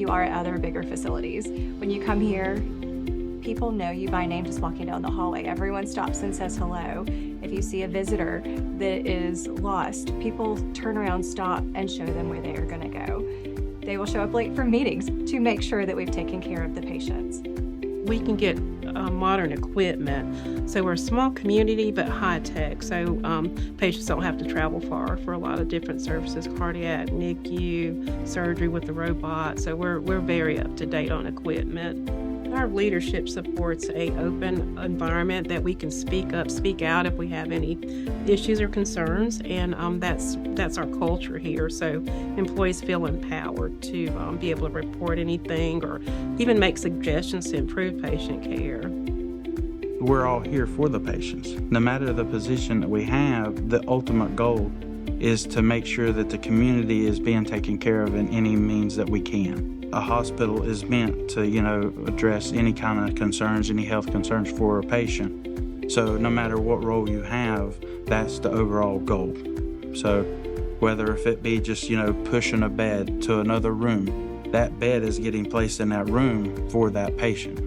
you are at other bigger facilities. When you come here, people know you by name just walking down the hallway. Everyone stops and says hello. If you see a visitor that is lost, people turn around, stop, and show them where they are going to go. They will show up late for meetings to make sure that we've taken care of the patients. We can get modern equipment. So we're a small community, but high tech. So patients don't have to travel far for a lot of different services, cardiac, NICU, surgery with the robot. So we're very up to date on equipment. Our leadership supports an open environment that we can speak up, speak out if we have any issues or concerns, and that's our culture here. So employees feel empowered to be able to report anything or even make suggestions to improve patient care. We're all here for the patients. No matter the position that we have, the ultimate goal is to make sure that the community is being taken care of in any means that we can. A hospital is meant to, address any kind of concerns, any health concerns for a patient. So no matter what role you have, that's the overall goal. So whether if it be just, pushing a bed to another room, that bed is getting placed in that room for that patient.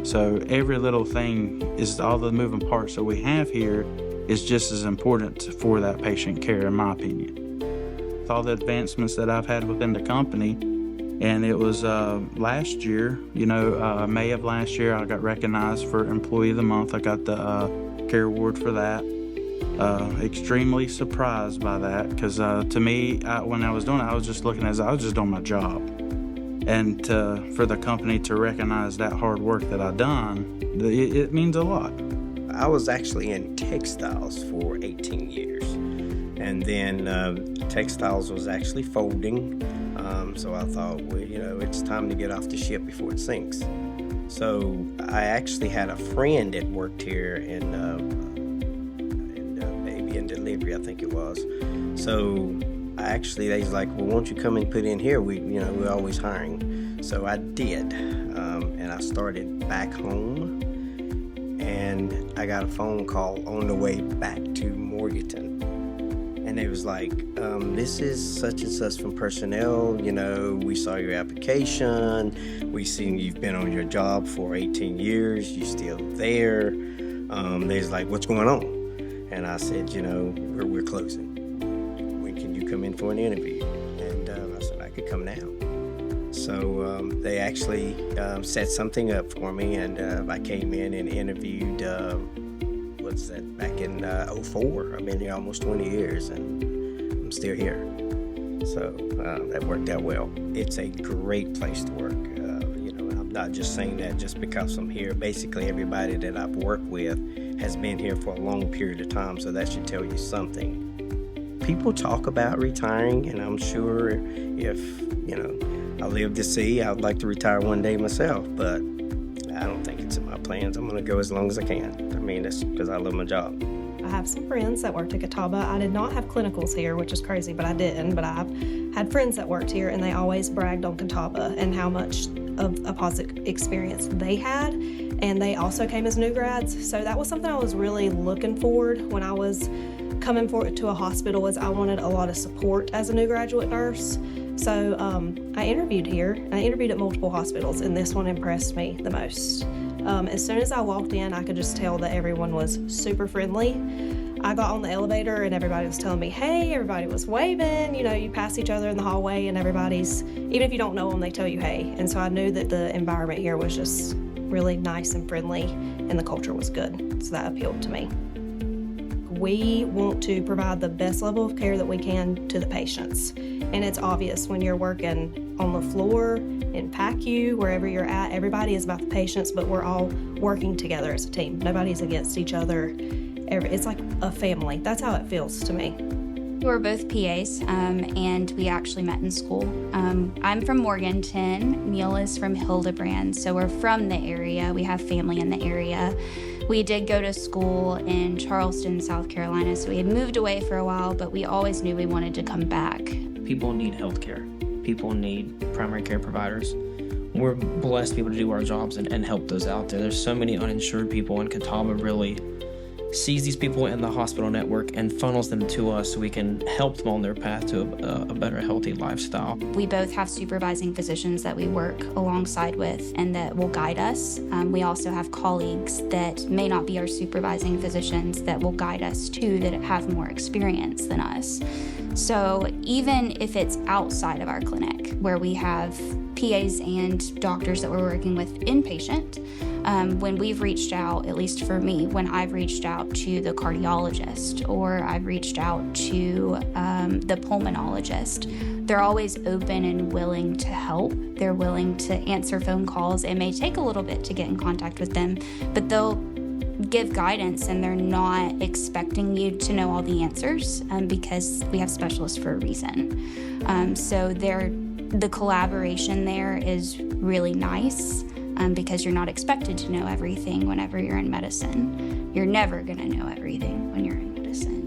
So every little thing is all the moving parts that we have here is just as important for that patient care, in my opinion. With all the advancements that I've had within the company, and it was last year, May of last year, I got recognized for Employee of the Month. I got the Care Award for that. Extremely surprised by that because to me, when I was doing it, I was just looking as I was just doing my job. And for the company to recognize that hard work that I've done, it means a lot. I was actually in textiles for 18 years. And then textiles was actually folding. So I thought, it's time to get off the ship before it sinks. So I actually had a friend that worked here in baby and delivery, I think it was. So they was like, well, won't you come and put in here? We're always hiring. So I did, and I started back home, and I got a phone call on the way back to Morganton. And they was like, this is such and such from personnel, we saw your application, we seen you've been on your job for 18 years, you still there. They was like, what's going on? And I said, we're closing. When can you come in for an interview? And I said, I could come now. So they actually set something up for me, and I came in and interviewed back in 2004. I've been here almost 20 years and I'm still here. So that worked out well. It's a great place to work. I'm not just saying that just because I'm here. Basically, everybody that I've worked with has been here for a long period of time, so that should tell you something. People talk about retiring, and I'm sure if, I live to see, I'd like to retire one day myself, but I don't think it's in my plans. I'm going to go as long as I can. That's because I love my job. I have some friends that worked at Catawba. I did not have clinicals here, which is crazy, but I didn't. But I've had friends that worked here, and they always bragged on Catawba and how much of a positive experience they had. And they also came as new grads. So that was something I was really looking forward when I was coming to a hospital, is I wanted a lot of support as a new graduate nurse. So I interviewed here. I interviewed at multiple hospitals, and this one impressed me the most. As soon as I walked in, I could just tell that everyone was super friendly. I got on the elevator and everybody was telling me, hey, everybody was waving. You pass each other in the hallway and everybody's, even if you don't know them, they tell you hey. And so I knew that the environment here was just really nice and friendly and the culture was good. So that appealed to me. We want to provide the best level of care that we can to the patients. And it's obvious when you're working on the floor, in PACU, wherever you're at, everybody is about the patients, but we're all working together as a team. Nobody's against each other. It's like a family. That's how it feels to me. We're both PAs, and we actually met in school. I'm from Morganton. Neil is from Hildebrand, so we're from the area. We have family in the area. We did go to school in Charleston, South Carolina, so we had moved away for a while, but we always knew we wanted to come back. People need health care. People need primary care providers. We're blessed to be able to do our jobs and help those out there. There's so many uninsured people, and Catawba really sees these people in the hospital network and funnels them to us so we can help them on their path to a better, healthy lifestyle. We both have supervising physicians that we work alongside with and that will guide us. We also have colleagues that may not be our supervising physicians that will guide us too, that have more experience than us. So even if it's outside of our clinic, where we have PAs and doctors that we're working with inpatient, when we've reached out, at least for me, when I've reached out to the cardiologist or I've reached out to the pulmonologist, they're always open and willing to help. They're willing to answer phone calls. It may take a little bit to get in contact with them, but they'll give guidance and they're not expecting you to know all the answers because we have specialists for a reason. So the collaboration there is really nice because you're not expected to know everything whenever you're in medicine. You're never going to know everything when you're in medicine.